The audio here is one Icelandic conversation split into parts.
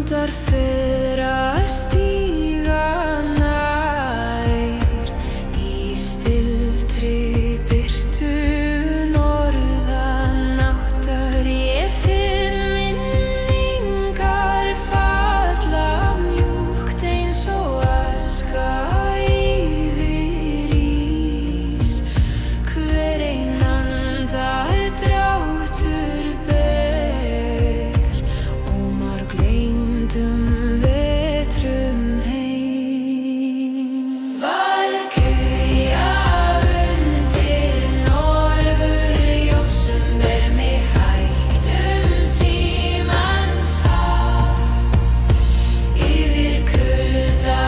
andar feðra stíga nær í stilltri birtu norðan áttar. Ég finn minningar falla mjúkt eins og aska yfir ís. Hver ein andardráttur ber ómar gleymdum vetrum heim. Valkyrja undir norðurljósum ber mig hægt tímans haf. Yfir kulda,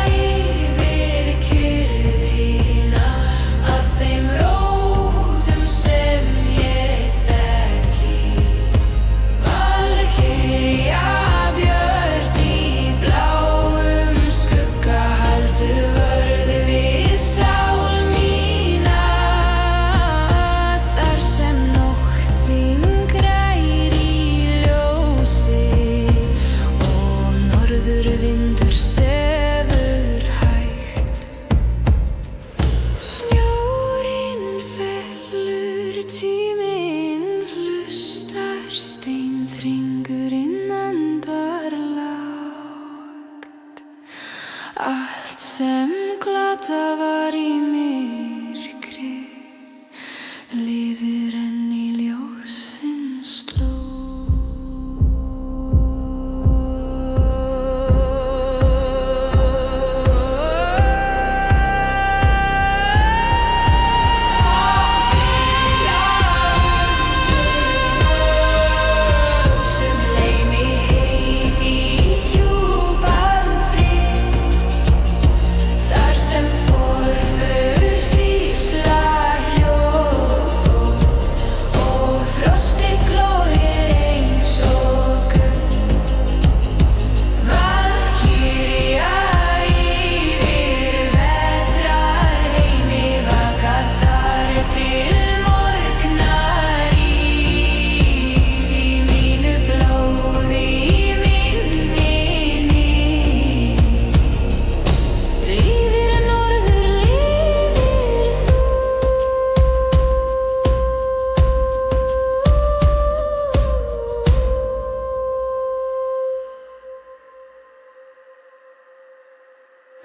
yfir kyrrðina, að þeim rótum sem ég þekki. Valkyrja björt í bláum skugga, haltu vörð við sál mína. Þar sem nóttin grær í ljósi og norðurvindur sefur hægt. Snjórinn fellur, tíminn hlustar, steinþringurinn andar lágt. Allt sem glatað var í